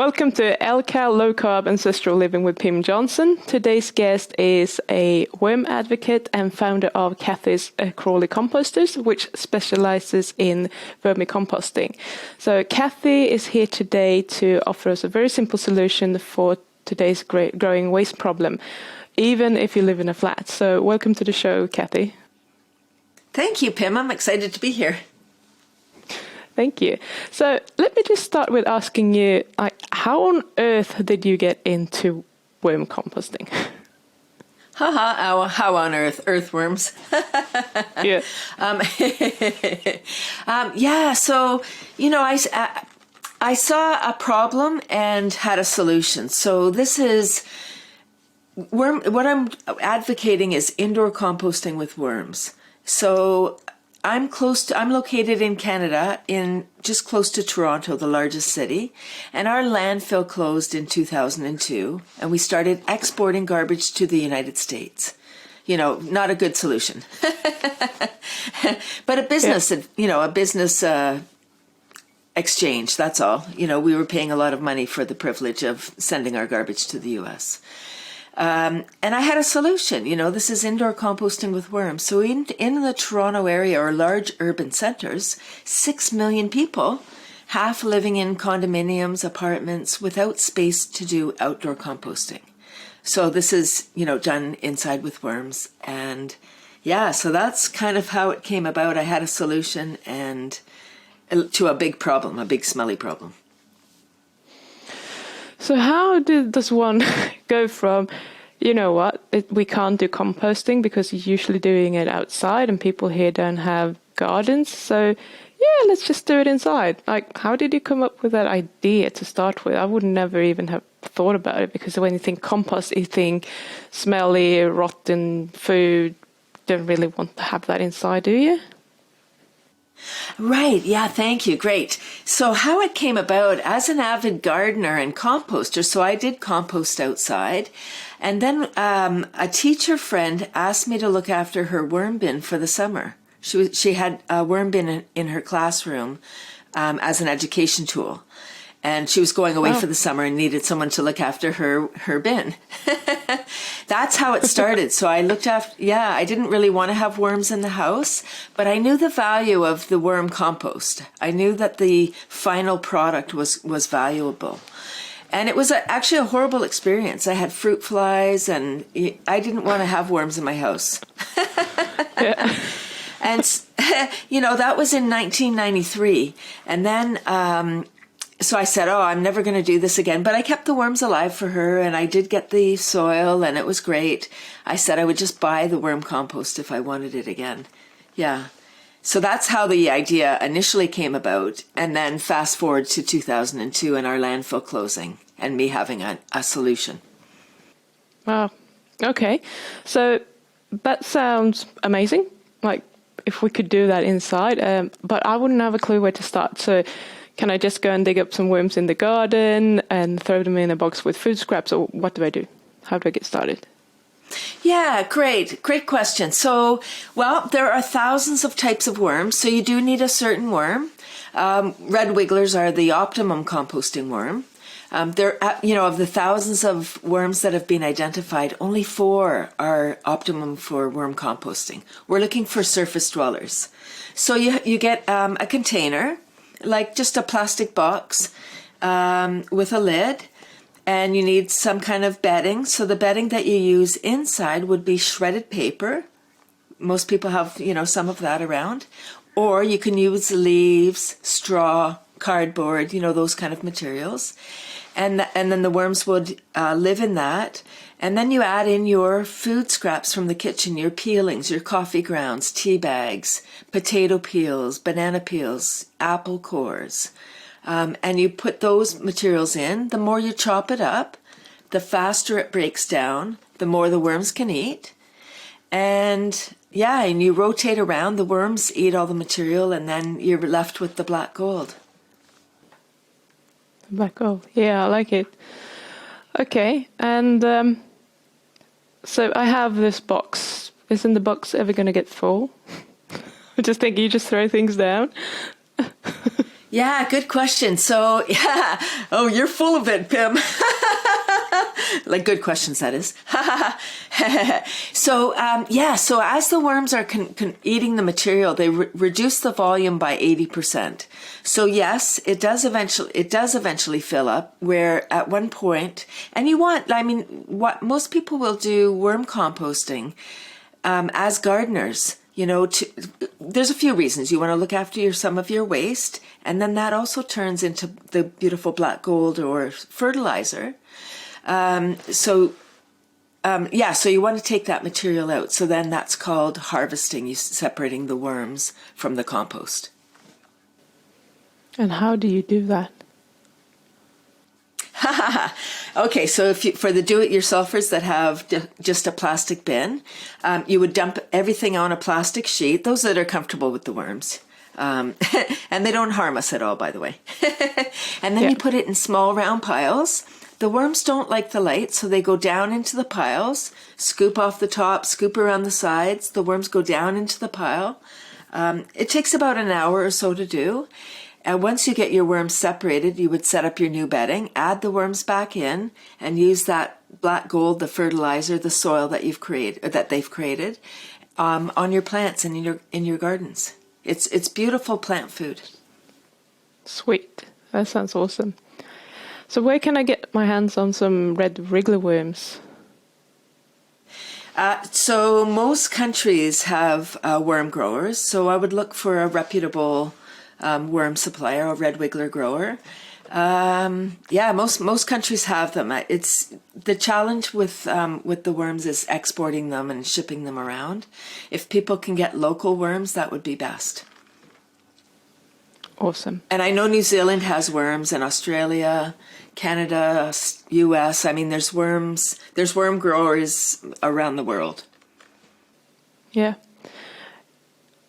Welcome to LCAL Low Carb Ancestral Living with Pim Jansson. Today's guest is a worm advocate and founder of Cathy's Crawly Composters, which specializes in vermicomposting. So Cathy is here today to offer us a very simple solution for today's growing waste problem, even if you live in a flat. So welcome to the show, Cathy. Thank you, Pim. I'm excited to be here. Thank you. So let me just start with asking you, how on earth did you get into worm composting? How on earth? Earthworms. Yeah. So, I saw a problem and had a solution. So this is what I'm advocating is indoor composting with worms. So I'm located in Canada, just close to Toronto, the largest city, and our landfill closed in 2002, and we started exporting garbage to the United States. Not a good solution, but a business, exchange. That's all. We were paying a lot of money for the privilege of sending our garbage to the U.S. And I had a solution. This is indoor composting with worms. So in the Toronto area or large urban centers, 6 million people, half living in condominiums, apartments, without space to do outdoor composting. So this is, done inside with worms. And so that's kind of how it came about. I had a solution and to a big problem, a big smelly problem. So how does one go from, we can't do composting because you're usually doing it outside and people here don't have gardens. So, let's just do it inside. How did you come up with that idea to start with? I would never even have thought about it because when you think compost, you think smelly, rotten food. Don't really want to have that inside, do you? Right. Yeah. Thank you. Great. So how it came about, as an avid gardener and composter, so I did compost outside. And then a teacher friend asked me to look after her worm bin for the summer. She had a worm bin in her classroom as an education tool. And she was going away for the summer and needed someone to look after her bin. That's how it started. So I looked after, I didn't really want to have worms in the house, but I knew the value of the worm compost. I knew that the final product was valuable. And it was actually a horrible experience. I had fruit flies and I didn't want to have worms in my house. Yeah. And, that was in 1993. And then, so I said, I'm never going to do this again. But I kept the worms alive for her, and I did get the soil, and it was great. I said I would just buy the worm compost if I wanted it again. Yeah. So that's how the idea initially came about. And then fast forward to 2002 and our landfill closing and me having a solution. Wow. Okay. So that sounds amazing. If we could do that inside, but I wouldn't have a clue where to start. So can I just go and dig up some worms in the garden and throw them in a box with food scraps, or what do I do? How do I get started? Yeah, great question. So, there are thousands of types of worms, so you do need a certain worm. Red wigglers are the optimum composting worm. Of the thousands of worms that have been identified, only 4 are optimum for worm composting. We're looking for surface dwellers. So you get a container, like just a plastic box with a lid, and you need some kind of bedding. So the bedding that you use inside would be shredded paper. Most people have, some of that around. Or you can use leaves, straw, cardboard, those kind of materials. And then the worms would live in that. And then you add in your food scraps from the kitchen, your peelings, your coffee grounds, tea bags, potato peels, banana peels, apple cores. And you put those materials in. The more you chop it up, the faster it breaks down, the more the worms can eat. And you rotate around, the worms eat all the material, and then you're left with the black gold. Black gold. Yeah, I like it. Okay, and so I have this box. Isn't the box ever going to get full? I just think you just throw things down. Yeah, good question. So, yeah. Oh, you're full of it, Pim. Like good questions, that is. So, so as the worms are eating the material, they reduce the volume by 80%. So yes, it does eventually fill up, where at one point, and what most people will do worm composting as gardeners. There's a few reasons. You want to look after some of your waste, and then that also turns into the beautiful black gold or fertilizer. So you want to take that material out. So then that's called harvesting. You're separating the worms from the compost. And how do you do that? Okay, so for the do-it-yourselfers that have just a plastic bin, you would dump everything on a plastic sheet, those that are comfortable with the worms. And they don't harm us at all, by the way. And then you put it in small round piles. The worms don't like the light, so they go down into the piles, scoop off the top, scoop around the sides. The worms go down into the pile. It takes about an hour or so to do. And once you get your worms separated, you would set up your new bedding, add the worms back in, and use that black gold, the fertilizer, the soil that they've created, on your plants and in your gardens. It's beautiful plant food. Sweet. That sounds awesome. So where can I get my hands on some red wriggler worms? So most countries have worm growers. So I would look for a reputable worm supplier, a red wiggler grower. Most countries have them. It's the challenge with the worms is exporting them and shipping them around. If people can get local worms, that would be best. Awesome. And I know New Zealand has worms, and Australia, Canada, US. I mean, there's worm growers around the world. Yeah.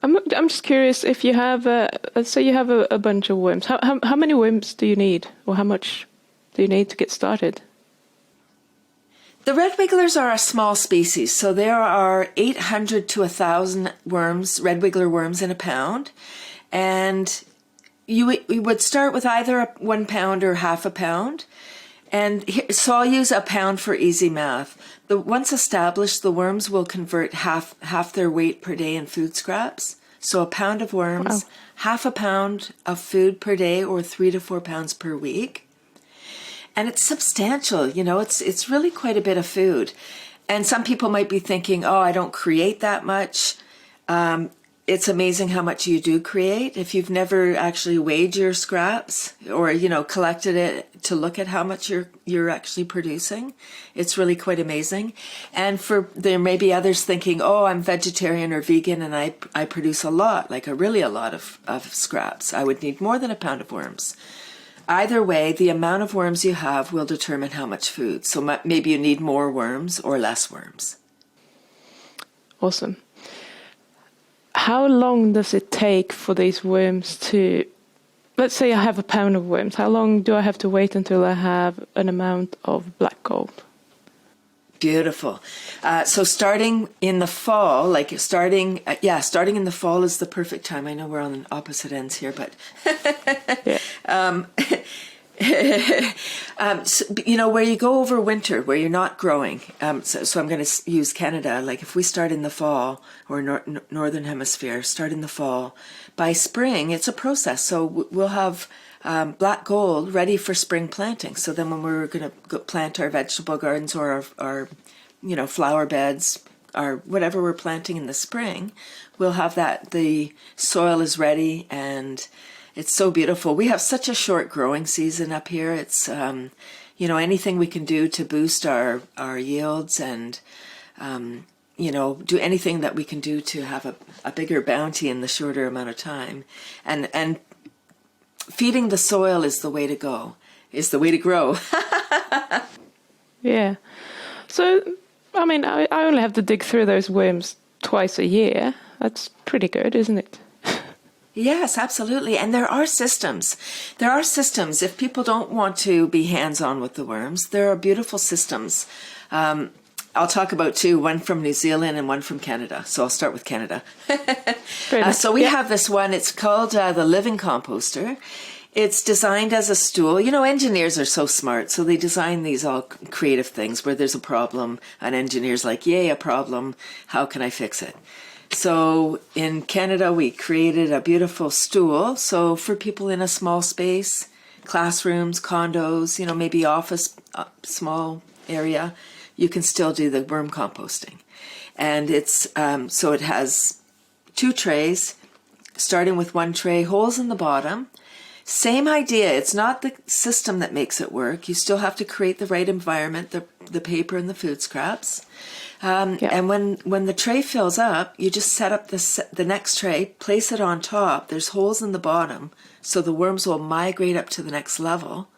I'm just curious, if you have, let's say you have a bunch of worms, how many worms do you need, or how much do you need to get started? The red wigglers are a small species, so there are 800 to 1,000 worms, red wiggler worms in a pound, and you would start with either a 1 pound or half a pound. So I'll use a pound for easy math. Once established, the worms will convert half their weight per day in food scraps. So a pound of worms, half a pound of food per day, or 3 to 4 pounds per week. And it's substantial, it's really quite a bit of food. And some people might be thinking, oh, I don't create that much. It's amazing how much you do create. If you've never actually weighed your scraps or, collected it to look at how much you're actually producing, it's really quite amazing. And there may be others thinking, oh, I'm vegetarian or vegan and I produce a lot, really a lot of scraps. I would need more than a pound of worms. Either way, the amount of worms you have will determine how much food. So maybe you need more worms or less worms. Awesome. How long does it take for these worms to, let's say I have a pound of worms, how long do I have to wait until I have an amount of black gold? Beautiful. So starting in the fall, starting in the fall is the perfect time. I know we're on opposite ends here, but where you go over winter, where you're not growing. So I'm going to use Canada. Like if we start in the fall, or northern hemisphere, start in the fall, by spring it's a process. So we'll have black gold ready for spring planting. So then when we're going to plant our vegetable gardens or our flower beds, or whatever we're planting in the spring, we'll have that. The soil is ready and it's so beautiful. We have such a short growing season up here. It's, anything we can do to boost our yields and, do anything that we can do to have a bigger bounty in the shorter amount of time. And feeding the soil is the way to go, is the way to grow. Yeah. So, I only have to dig through those worms twice a year. That's pretty good, isn't it? Yes, absolutely. And there are systems. If people don't want to be hands-on with the worms, there are beautiful systems. I'll talk about two, one from New Zealand and one from Canada. So I'll start with Canada. So we have this one. It's called the Living Composter. It's designed as a stool. You know, engineers are so smart, so they design these all creative things where there's a problem, and engineer's like, yay, a problem, how can I fix it? So in Canada, we created a beautiful stool. So for people in a small space, classrooms, condos, you know, maybe office, small area, you can still do the worm composting. And it's, so it has 2 trays, starting with 1 tray, holes in the bottom. Same idea. It's not the system that makes it work. You still have to create the right environment, the paper and the food scraps. And when the tray fills up, you just set up the next tray, place it on top. There's holes in the bottom, so the worms will migrate up to the next level,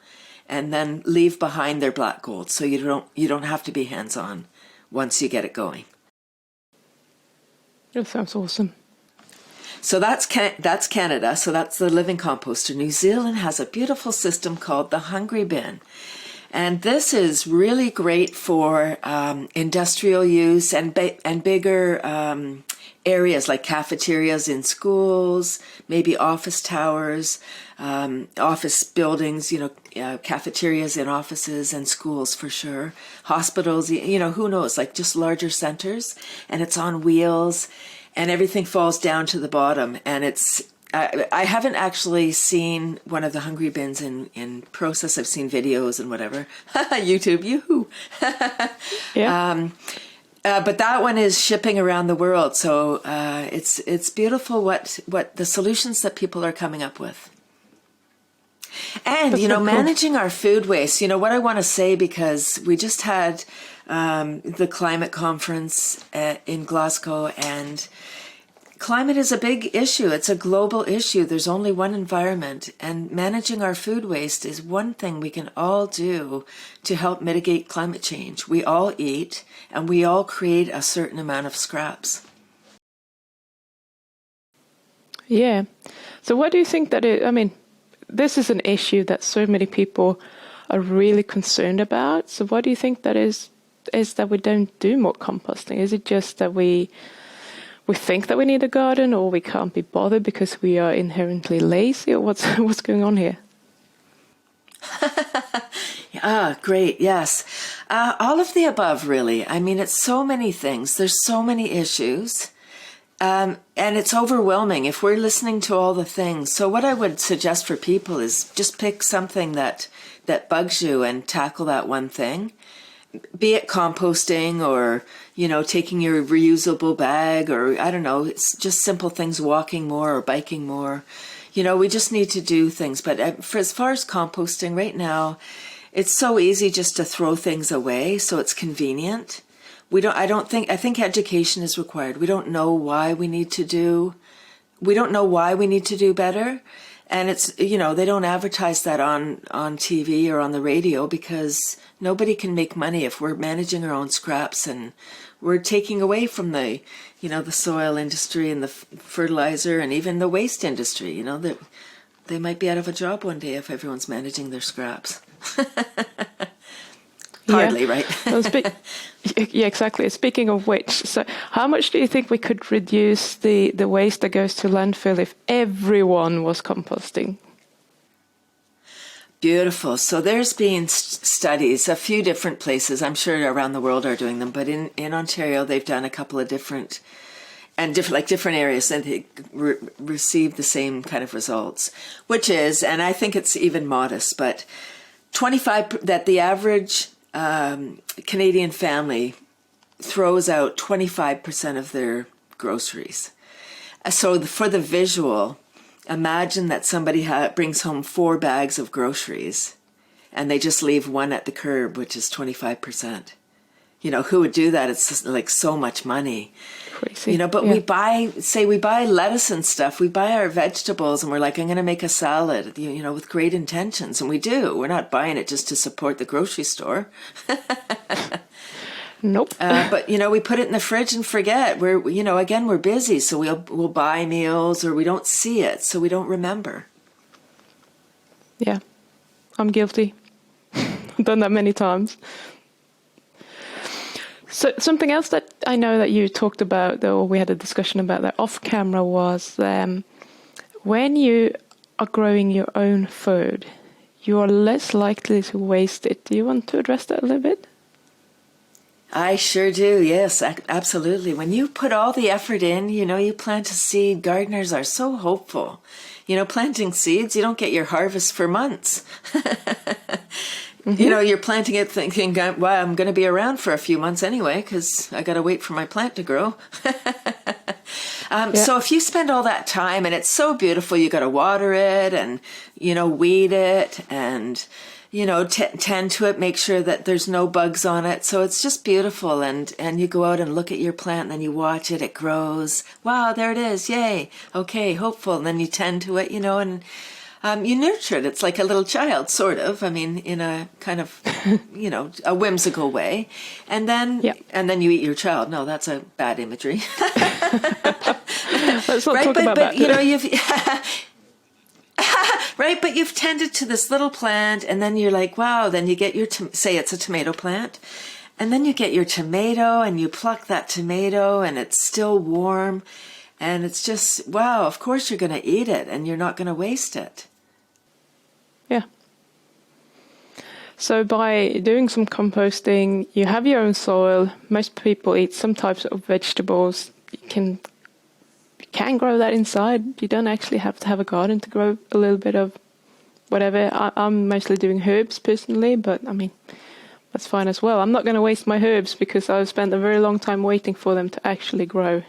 and then leave behind their black gold. So you don't have to be hands-on once you get it going. That sounds awesome. So that's Canada. So that's the living composter. New Zealand has a beautiful system called the Hungry Bin. And this is really great for industrial use and bigger areas like cafeterias in schools, maybe office towers, office buildings, you know, cafeterias in offices and schools for sure. Hospitals, you know, who knows, like just larger centers. And it's on wheels. And everything falls down to the bottom. And it's, I haven't actually seen one of the Hungry Bins in process. I've seen videos and whatever. YouTube, yoo-hoo. Yeah. But that one is shipping around the world. So it's beautiful what the solutions that people are coming up with. And, That's you know, so cool. managing our food waste, you know, what I want to say, because we just had the climate conference in Glasgow, and climate is a big issue. It's a global issue. There's only one environment, and managing our food waste is one thing we can all do to help mitigate climate change. We all eat, and we all create a certain amount of scraps. Yeah. So what do you think that I mean, this is an issue that so many people are really concerned about. So what do you think that is that we don't do more composting? Is it just that we think that we need a garden, or we can't be bothered because we are inherently lazy, or what's going on here? Great. Yes. All of the above, really. I mean, it's so many things. There's so many issues. And it's overwhelming if we're listening to all the things. So what I would suggest for people is just pick something that bugs you and tackle that one thing. Be it composting, or, you know, taking your reusable bag, or I don't know, it's just simple things, walking more or biking more. You know, we just need to do things. But for as far as composting right now, it's so easy just to throw things away. So it's convenient. I think education is required. We don't know why we need to do better. And it's, you know, they don't advertise that on TV or on the radio, because nobody can make money if we're managing our own scraps, and we're taking away from the, you know, the soil industry and the fertilizer and even the waste industry. You know, that they might be out of a job one day if everyone's managing their scraps. Hardly, Yeah. right? Well, yeah, exactly. Speaking of which, so how much do you think we could reduce the waste that goes to landfill if everyone was composting? Beautiful. So there's been studies, a few different places, I'm sure around the world are doing them, but in Ontario, they've done a couple of different areas, and they received the same kind of results, which is, and I think it's even modest, but 25, that the average Canadian family throws out 25% of their groceries. So for the visual, imagine that somebody brings home 4 bags of groceries, and they just leave one at the curb, which is 25%. You know, who would do that? It's just like so much money. Crazy. You know, but yeah. we buy lettuce and stuff. We buy our vegetables, and we're like, I'm going to make a salad, you know, with great intentions. And we do. We're not buying it just to support the grocery store. Nope. But, you know, we put it in the fridge and forget. We're busy. So we'll buy meals, or we don't see it. So we don't remember. Yeah, I'm guilty. I've done that many times. So something else that I know that you talked about, or we had a discussion about that off camera, was when you are growing your own food, you are less likely to waste it. Do you want to address that a little bit? I sure do, yes, absolutely. When you put all the effort in, you plant a seed, gardeners are so hopeful. Planting seeds, you don't get your harvest for months. You're planting it thinking, well, I'm going to be around for a few months anyway, because I got to wait for my plant to grow. So if you spend all that time, and it's so beautiful, you got to water it and, weed it and, tend to it, make sure that there's no bugs on it. So it's just beautiful. And you go out and look at your plant and then you watch it, it grows. Wow, there it is. Yay. Okay, hopeful. And then you tend to it, and you nurture it. It's like a little child, sort of. I mean, in a kind of, a whimsical way. And then, and then you eat your child. No, that's a bad imagery. Let's not talk about that. You've right, but you've tended to this little plant, and then you're like, wow. Then you get your say it's a tomato plant, and then you get your tomato, and you pluck that tomato, and it's still warm, and it's just wow. Of course, you're going to eat it, and you're not going to waste it. Yeah. So by doing some composting, you have your own soil. Most people eat some types of vegetables. You can grow that inside. You don't actually have to have a garden to grow a little bit of whatever. I'm mostly doing herbs personally, but I mean, that's fine as well. I'm not going to waste my herbs because I've spent a very long time waiting for them to actually grow.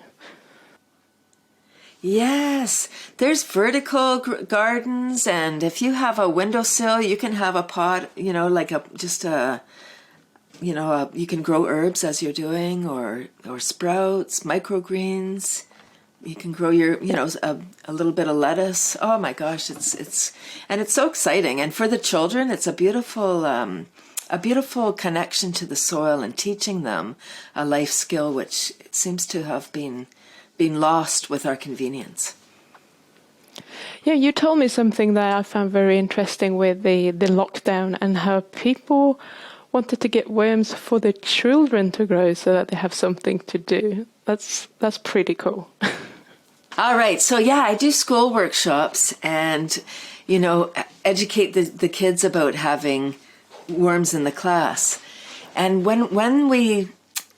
Yes, there's vertical gardens, and if you have a windowsill, you can have a pot, you can grow herbs as you're doing, or sprouts, microgreens. You can grow your, a little bit of lettuce. Oh my gosh, it's so exciting. And for the children, it's a beautiful connection to the soil and teaching them a life skill, which seems to have been lost with our convenience. Yeah, you told me something that I found very interesting with the lockdown and how people wanted to get worms for their children to grow so that they have something to do. That's pretty cool. All right. So yeah, I do school workshops and, educate the kids about having worms in the class. And when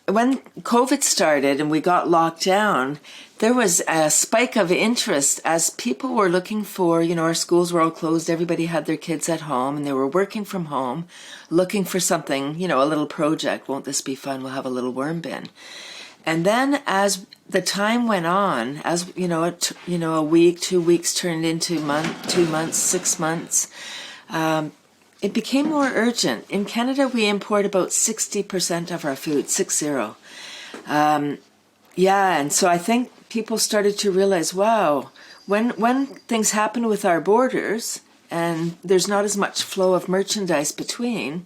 COVID started and we got locked down, there was a spike of interest as people were looking for, our schools were all closed. Everybody had their kids at home and they were working from home, looking for something, a little project. Won't this be fun? We'll have a little worm bin. And then as the time went on, as, a week, 2 weeks turned into 2 months, 6 months, it became more urgent. In Canada, we import about 60% of our food, 60. And so I think people started to realize, wow, when things happen with our borders and there's not as much flow of merchandise between,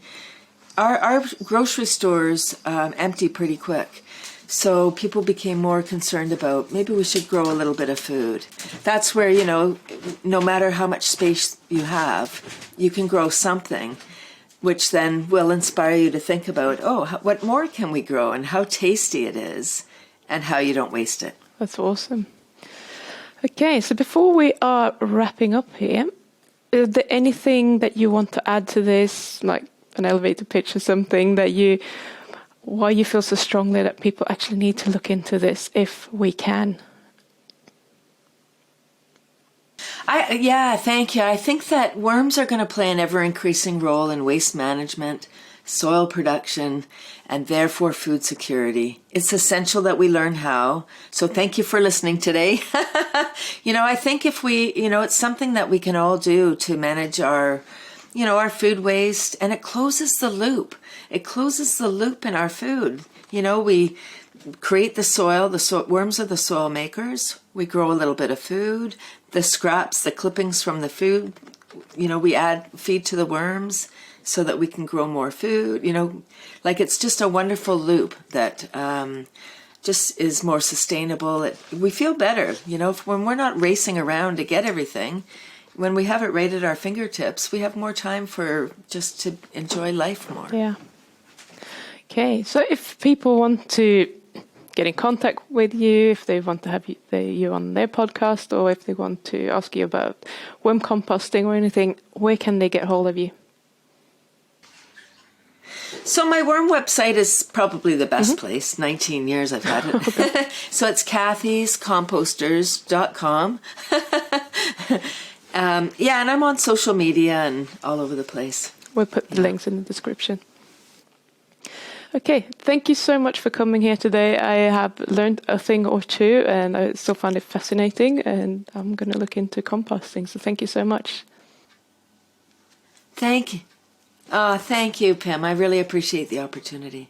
our grocery stores empty pretty quick. So people became more concerned about maybe we should grow a little bit of food. That's where, no matter how much space you have, you can grow something, which then will inspire you to think about, what more can we grow and how tasty it is and how you don't waste it. That's awesome. Okay, so before we are wrapping up here, is there anything that you want to add to this, like an elevator pitch or something why you feel so strongly that people actually need to look into this if we can? Thank you. I think that worms are going to play an ever-increasing role in waste management, soil production, and therefore food security. It's essential that we learn how. So thank you for listening today. I think if we, it's something that we can all do to manage our food waste, and it closes the loop. It closes the loop in our food. We create the soil. Worms are the soil makers. We grow a little bit of food. The scraps, the clippings from the food, we add feed to the worms so that we can grow more food. It's just a wonderful loop that just is more sustainable. We feel better, when we're not racing around to get everything. When we have it right at our fingertips, we have more time for just to enjoy life more. Yeah. Okay, so if people want to get in contact with you, if they want to have you on their podcast, or if they want to ask you about worm composting or anything, where can they get hold of you? So my worm website is probably the best place. 19 years I've had it. So it's Cathy'sComposters.com. Yeah, and I'm on social media and all over the place. We'll put the links in the description. Okay, thank you so much for coming here today. I have learned a thing or two, and I still find it fascinating, and I'm going to look into composting. So thank you so much. Thank you. Oh, thank you, Pim. I really appreciate the opportunity.